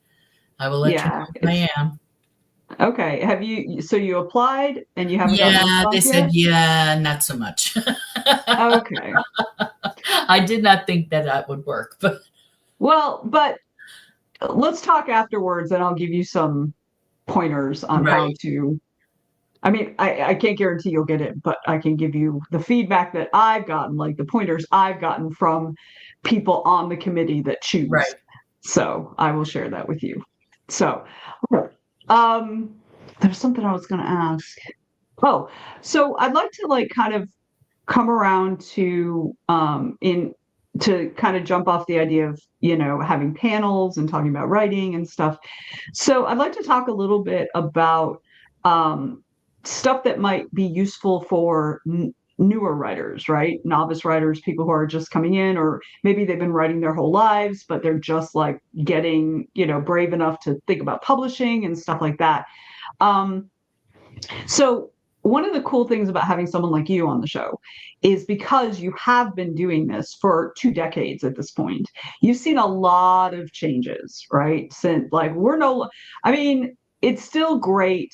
I will let you yeah, know if I am. okay. So you applied and you haven't gotten a Yeah, they response said, yet? yeah, not so much. Okay. I did not think that that would work, but Well, but let's talk afterwards and I'll give you some pointers on how right, to. I mean, I can't guarantee you'll get it, but I can give you the feedback that I've gotten, like the pointers I've gotten from people on the committee that choose. right. So I will share that with you. So, um, there's something I was going to ask. Oh, so I'd like to like kind of come around to in to kind of jump off the idea of having panels and talking about writing and stuff. So I'd like to talk a little bit about um, stuff that might be useful for newer writers, right? Novice writers, people who are just coming in, or maybe they've been writing their whole lives, but they're just like getting, brave enough to think about publishing and stuff like that. Um, so one of the cool things about having someone like you on the show is because you have been doing this for 2 decades at this point, you've seen a lot of changes, right? Since like I mean, it's still great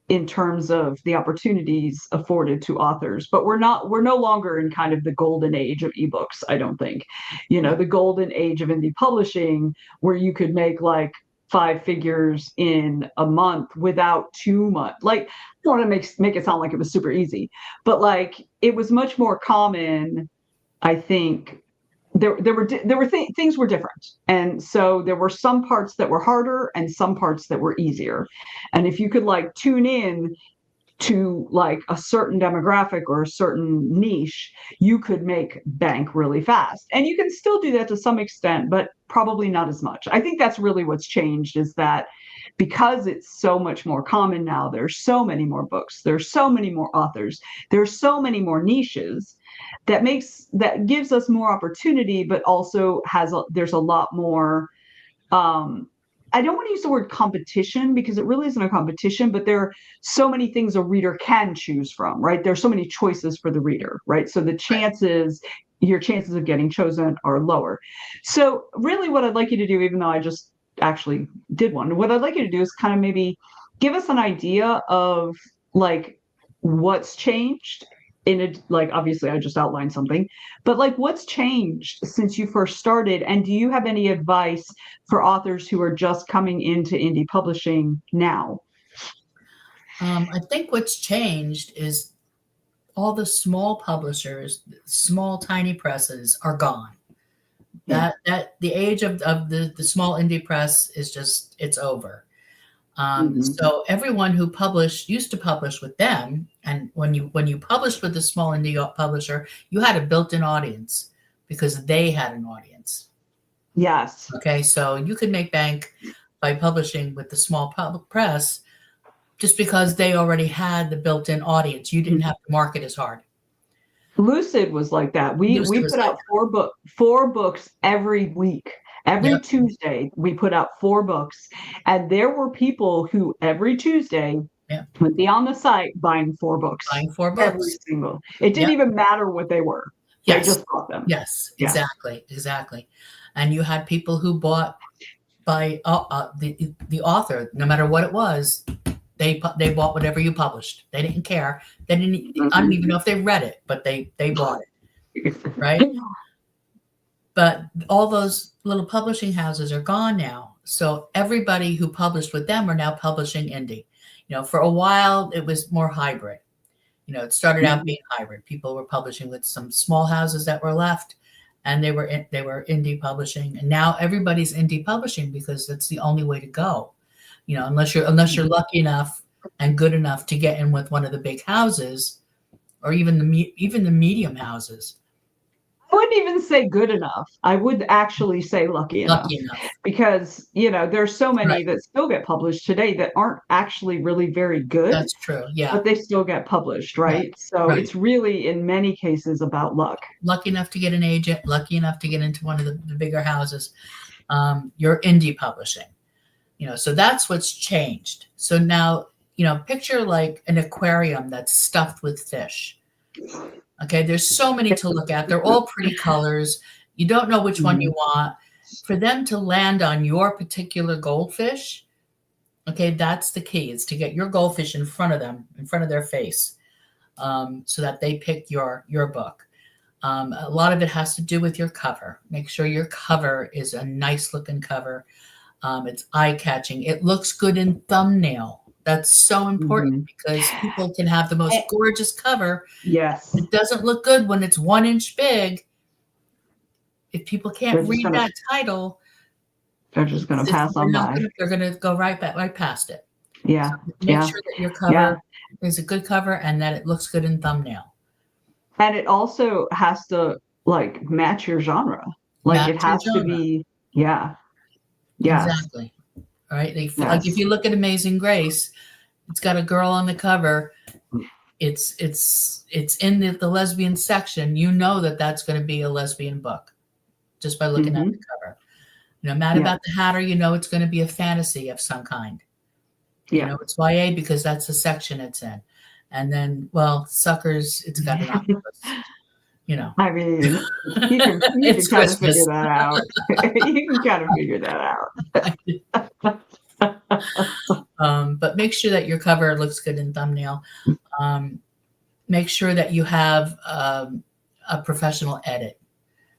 in terms of the opportunities afforded to authors, but we're no longer in kind of the golden age of ebooks, I don't think. The golden age of indie publishing where you could make like 5 figures in a month without too much. Like, I don't want to make it sound like it was super easy, but like it was much more common, I think. Things were different, and so there were some parts that were harder and some parts that were easier. And if you could like tune in to like a certain demographic or a certain niche, you could make bank really fast. And you can still do that to some extent, but probably not as much. I think that's really what's changed, is that because it's so much more common now, there's so many more books, there's so many more authors, there's so many more niches, that gives us more opportunity, but also there's a lot more um I don't want to use the word competition because it really isn't a competition, but there are so many things a reader can choose from, right? There's so many choices for the reader, right? So your chances of getting chosen are lower. So really what I'd like you to do, even though I just actually did one, what I'd like you to do is kind of maybe give us an idea of like what's changed in it. Like obviously I just outlined something, but like what's changed since you first started, and do you have any advice for authors who are just coming into indie publishing now? I think what's changed is all the small publishers, small tiny presses are gone. Yeah. That the age of the small indie press is just, it's over. Mm-hmm. So everyone who used to publish with them, and when you published with a small indie publisher, you had a built-in audience because they had an audience. Yes. Okay, so you could make bank by publishing with the small public press just because they already had the built-in audience. You didn't have to market as hard. Lucid was like that. We Lucid was put like out four books every week. that. Every Yep. Tuesday, we put out 4 books. And there were people who every Tuesday Yep. would be on the site buying 4 books. Buying 4 Every books. single. It didn't Yep. even matter what they were. They Yes. just bought them. Yes, Yeah. exactly. And you had people who bought by the author, no matter what it was. They bought whatever you published. They didn't care. They didn't. I don't even know if they read it, but they bought it, right? But all those little publishing houses are gone now. So everybody who published with them are now publishing indie. For a while it was more hybrid. It started out being hybrid. People were publishing with some small houses that were left, and they were indie publishing. And now everybody's indie publishing because that's the only way to go. Unless you're lucky enough and good enough to get in with one of the big houses, or even the medium houses. I wouldn't even say good enough. I would actually say lucky enough, because there's so many that still get published today that aren't actually really very good. That's true. Yeah. But they still get published, right? So it's really in many cases about luck. Lucky enough to get an agent, lucky enough to get into one of the bigger houses. You're indie publishing. So that's what's changed. So now, picture like an aquarium that's stuffed with fish. Okay, there's so many to look at. They're all pretty colors. You don't know which one you want. For them to land on your particular goldfish, okay, that's the key, is to get your goldfish in front of them, in front of their face, so that they pick your book. A lot of it has to do with your cover. Make sure your cover is a nice looking cover. It's eye-catching. It looks good in thumbnail. That's so important because people can have the most gorgeous cover. Yes. It doesn't look good when it's 1 inch big. If people can't read that title, they're just going to pass on by. They're going to go right past it. Yeah. So make sure that your cover is a good cover and that it looks good in thumbnail. And it also has to like match your genre. Like it has to be, Exactly. All right. Like if you look at Amazing Grace, it's got a girl on the cover. It's in the lesbian section. You know that's going to be a lesbian book just by looking at the cover. No matter about the Hatter, you know it's going to be a fantasy of some kind. You know it's YA because that's the section it's in. And then, well, Suckers, it's got an octopus. You know. I mean, you can kind of figure that out. You can kind of figure that out. But make sure that your cover looks good in thumbnail. Make sure that you have a professional edit.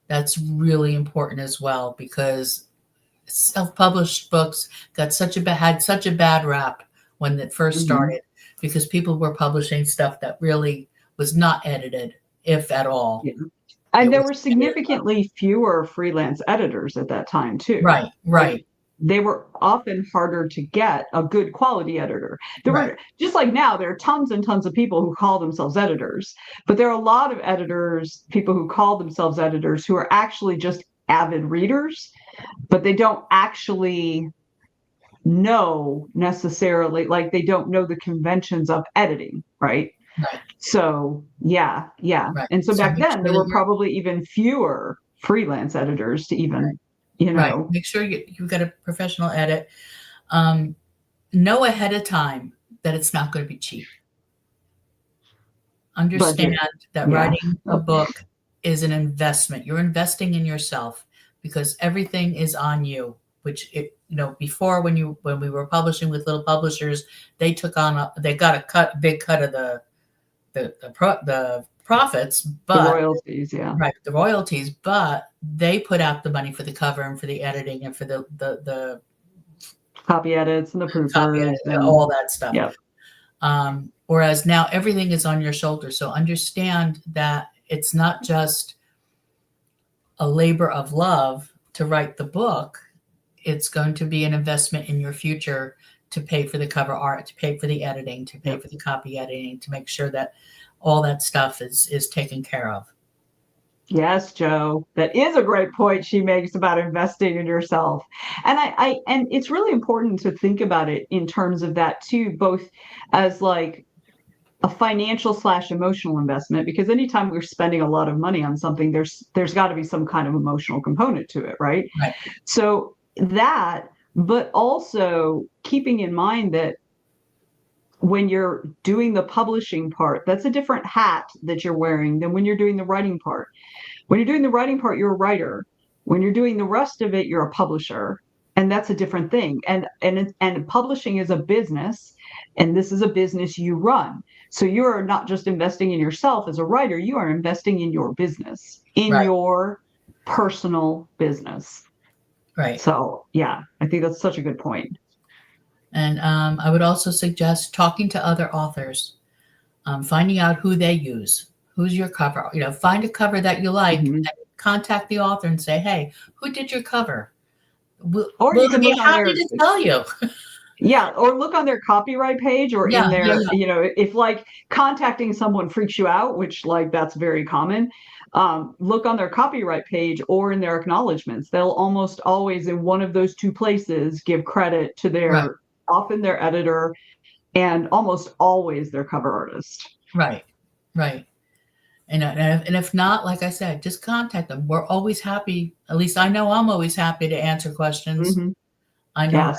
That's really important as well because self-published books had such a bad rap when it first started because people were publishing stuff that really was not edited, if at all. Yeah. And there were significantly fewer freelance editors at that time too. Right. Like, they were often harder to get a good quality editor. There were, just like now, there are tons and tons of people who call themselves editors, but there are a lot of editors, people who call themselves editors who are actually just avid readers, but they don't actually know necessarily, like they don't know the conventions of editing, right? So and so back then there were probably even fewer freelance editors to even make sure you've got a professional edit. Know ahead of time that it's not going to be cheap. Understand that writing a book is an investment. You're investing in yourself because everything is on you, which before when we were publishing with little publishers, they got a big cut of the profits, but the royalties, the royalties, but they put out the money for the cover and for the editing and for the copy edits and the proofers and all that stuff. Whereas now everything is on your shoulders. So understand that it's not just a labor of love to write the book. It's going to be an investment in your future to pay for the cover art, to pay for the editing, to pay for the copy editing, to make sure that all that stuff is taken care of. Yes, Joe, that is a great point she makes about investing in yourself. And and it's really important to think about it in terms of that too, both as like a financial / emotional investment, because anytime we're spending a lot of money on something, there's got to be some kind of emotional component to it, right? So that, but also keeping in mind that when you're doing the publishing part, that's a different hat that you're wearing than when you're doing the writing part. When you're doing the writing part, you're a writer. When you're doing the rest of it, you're a publisher. And that's a different thing. And publishing is a business, and this is a business you run. So you're not just investing in yourself as a writer, you are investing in your business, in your personal business. Right. So, yeah, I think that's such a good point. And I would also suggest talking to other authors, finding out who they use. Who's your cover? Find a cover that you like, and contact the author and say, "Hey, who did your cover?" Or you can be happy to tell you. Or look on their copyright page or in their, if like contacting someone freaks you out, which like that's very common, look on their copyright page or in their acknowledgments. They'll almost always in one of those two places give credit to their, often their editor and almost always their cover artist. Right. And if not, like I said, just contact them. We're always happy. At least I know I'm always happy to answer questions. I know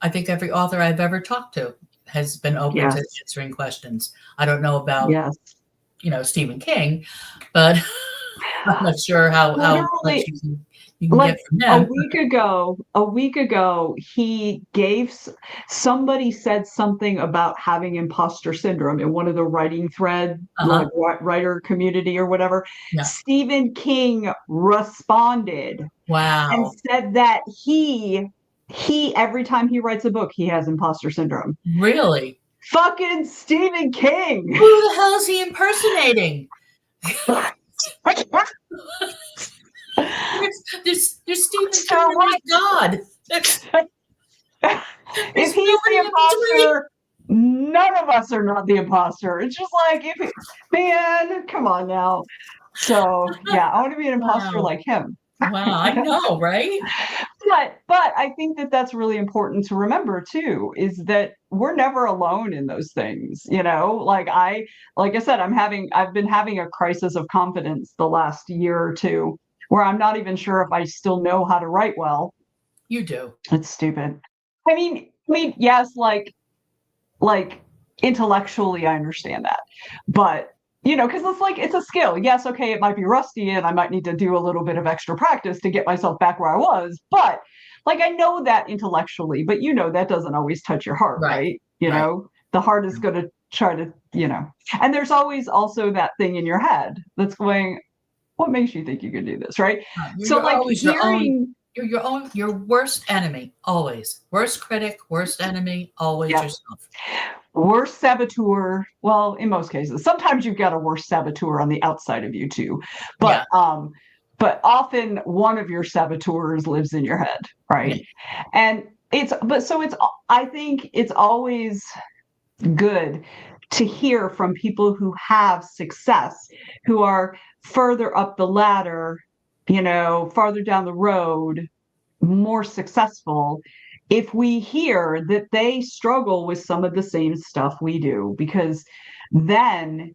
I think every author I've ever talked to has been open to answering questions. I don't know about Stephen King, but I'm not sure how much Literally, you can get from a him. week ago, somebody said something about having imposter syndrome in one of the writing thread, like writer community or whatever. Yeah. Stephen King responded and Wow. said that he every time he writes a book, he has imposter syndrome. Really? Fucking Stephen King. Who the hell is he impersonating? There's Stephen King and there's God. If he's the imposter, none of us are not the imposter. It's just like, man, come on now. So yeah, I want to be an imposter like him. Wow, I know, right? But I think that that's really important to remember too, is that we're never alone in those things. Like I said, I've been having a crisis of confidence the last year or two, where I'm not even sure if I still know how to write well. You do. It's stupid. I mean, yes, like intellectually, I understand that, but because it's a skill. Yes, okay, it might be rusty, and I might need to do a little bit of extra practice to get myself back where I was. But I know that intellectually, but that doesn't always touch your heart, right? The heart is going to try to, and there's always also that thing in your head that's going, what makes you think you can do this, right? You're always your worst enemy, always. Worst critic, worst enemy, always yourself. Worst saboteur. Well, in most cases, sometimes you've got a worse saboteur on the outside of you too, but often one of your saboteurs lives in your head, right? And I think it's always good to hear from people who have success, who are further up the ladder, farther down the road, more successful, if we hear that they struggle with some of the same stuff we do, because then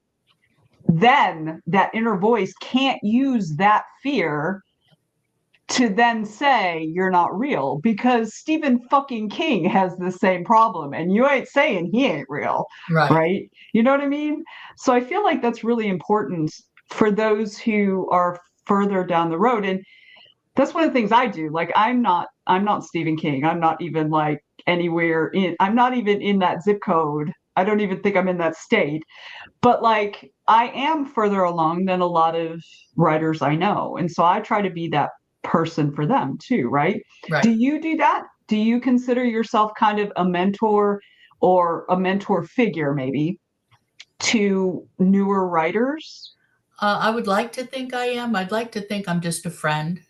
that inner voice can't use that fear to then say you're not real, because Stephen fucking King has the same problem and you ain't saying he ain't real, right? You know what I mean? So I feel like that's really important for those who are further down the road. And that's one of the things I do. Like, I'm not Stephen King. I'm not even I'm not even in that zip code. I don't even think I'm in that state, but I am further along than a lot of writers I know. And so I try to be that person for them too, right? Do you do that? Do you consider yourself kind of a mentor or a mentor figure maybe to newer writers? I would like to think I am. I'd like to think I'm just a friend,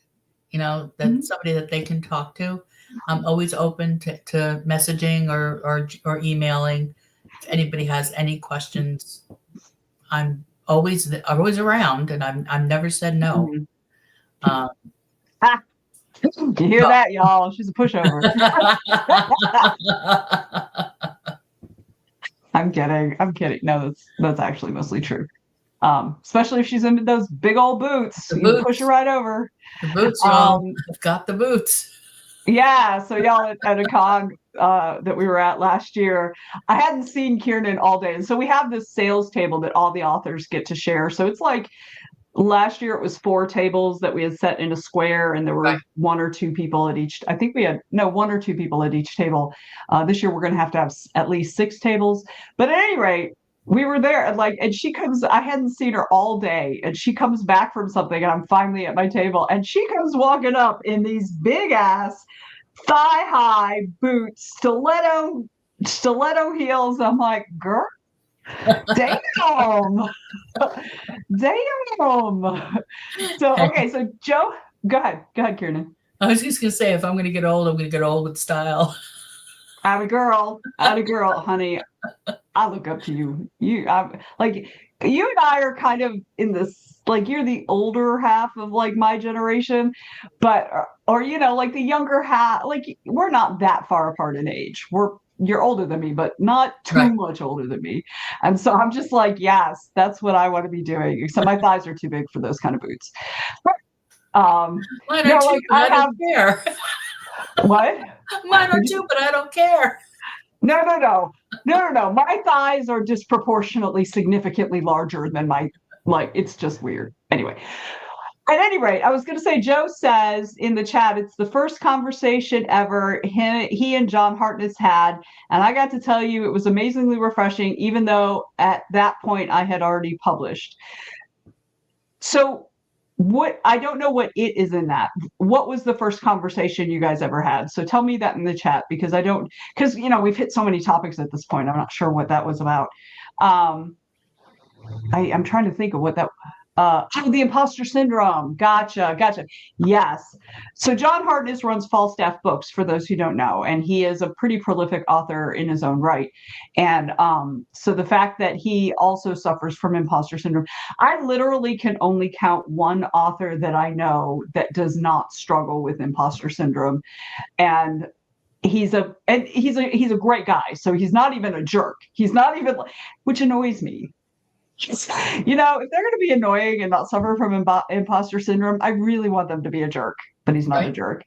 that's somebody that they can talk to. I'm always open to messaging or emailing. If anybody has any questions, I'm always around, and I'm never said no. You hear that, y'all? She's a pushover. I'm kidding. No, that's actually mostly true. Especially if she's into those big old boots. You push her right over. The boots, y'all. I've got the boots. Yeah, so y'all at a con that we were at last year, I hadn't seen Kiernan all day. And so we have this sales table that all the authors get to share. So it's like last year it was 4 tables that we had set in a square, and there were 1 or 2 people at each. I think we had 1 or 2 people at each table. This year we're going to have at least 6 tables. But at any rate, we were there and she comes, I hadn't seen her all day, and she comes back from something, and I'm finally at my table, and she comes walking up in these big ass thigh-high boots, stiletto heels. I'm like, girl, damn. So okay, so Joe, go ahead, Kiernan. I was just gonna say, if I'm gonna get old, I'm gonna get old with style. Atta girl, honey. I look up to you. You and I are kind of in this, you're the older half of my generation, but or the younger half. We're not that far apart in age. You're older than me, but not too much older than me. And so I'm just yes, that's what I want to be doing. Except my thighs are too big for those kind of boots. Mine are too, but I don't care. What? Mine are too, but I don't care. No. My thighs are disproportionately, significantly larger than it's just weird. Anyway. At any rate, I was going to say, Joe says in the chat, it's the first conversation ever he and John Hartness had. And I got to tell you, it was amazingly refreshing, even though at that point I had already published. So I don't know what it is in that. What was the first conversation you guys ever had? So tell me that in the chat, because we've hit so many topics at this point. I'm not sure what that was about. I'm trying to think of what that the imposter syndrome. Gotcha. Yes. So John Hartness runs Falstaff Books, for those who don't know, and he is a pretty prolific author in his own right. And so the fact that he also suffers from imposter syndrome, I literally can only count one author that I know that does not struggle with imposter syndrome. And he's a great guy. So he's not even a jerk. He's not even, which annoys me. If they're going to be annoying and not suffer from imposter syndrome, I really want them to be a jerk, but he's not a jerk.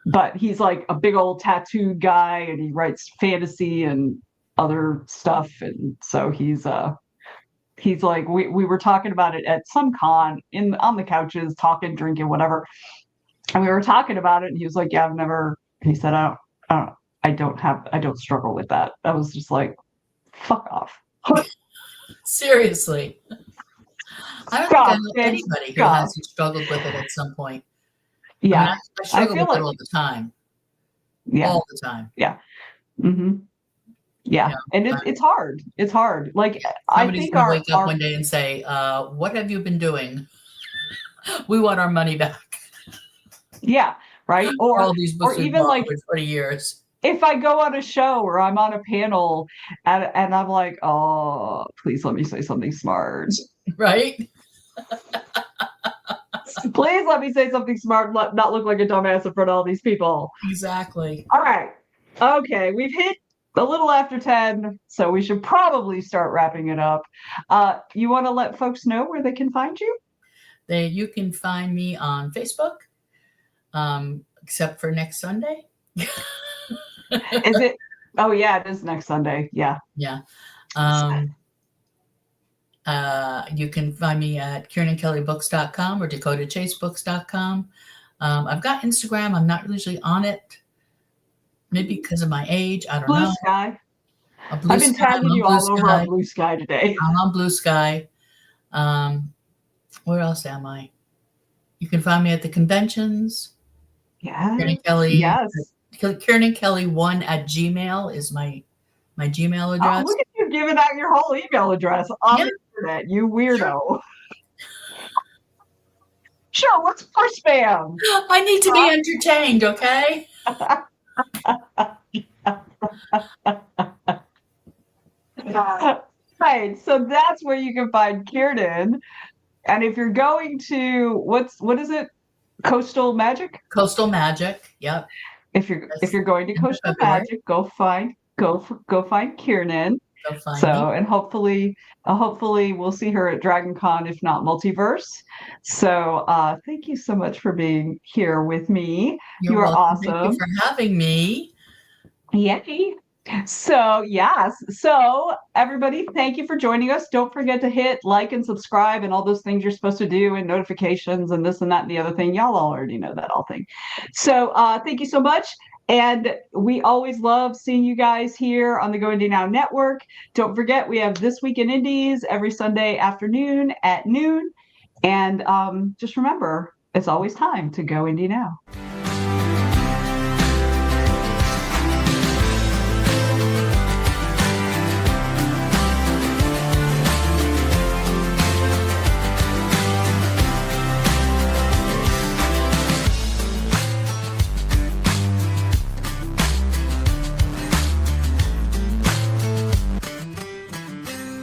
But he's like a big old tattooed guy, and he writes fantasy and other stuff. And so he's like, we were talking about it at some con on the couches, talking, drinking, whatever. And we were talking about it, and he was like, yeah, he said, I don't struggle with that. I was just like, fuck off. Seriously. I don't think I know anybody who hasn't struggled with it at some point. Yeah. I struggle with it all the time. Yeah. All the time. Yeah. Mm-hmm. Yeah. And it's hard. It's hard. Like, I think gonna wake up one day and say, what have you been doing? We want our money back. Yeah. Right. Or all these books even like for 20 years. If I go on a show or I'm on a panel and I'm like, oh, please let me say something smart. Right? Please let me say something smart, not look like a dumbass in front of all these people. Exactly. All right. Okay. We've hit a little after 10, so we should probably start wrapping it up. You want to let folks know where they can find you? You can find me on Facebook, except for next Sunday. Is it? Oh yeah, it is next Sunday. Yeah. Yeah. You can find me at KiernanKellyBooks.com or DakotaChaseBooks.com. I've got Instagram. I'm not usually on it. Maybe because of my age. I don't know. Blue Sky. I've been tagging you all over on Blue Sky today. I'm on Blue Sky. Where else am I? You can find me at the conventions. Yeah. Kiernan Kelly. Yes. Kiernan Kelly 1@gmail is my Gmail address. Oh, look at you giving out your whole email address on the internet, you weirdo. Sure, what's for spam? I need to be entertained, okay? Right, so that's where you can find Kiernan. And if you're going to what is it? Coastal Magic? Coastal Magic, yep. If you're going to Coastal Magic, go find Kiernan. Go find me. And hopefully we'll see her at Dragon Con, if not Multiverse. So thank you so much for being here with me. You are awesome. Thank you for having me. Yay. So yes. So everybody, thank you for joining us. Don't forget to hit like and subscribe and all those things you're supposed to do, and notifications and this and that and the other thing. Y'all already know that all thing. So thank you so much. And we always love seeing you guys here on the Go Indie Now Network. Don't forget, we have This Week in Indies every Sunday afternoon at noon. And just remember, it's always time to go indie now.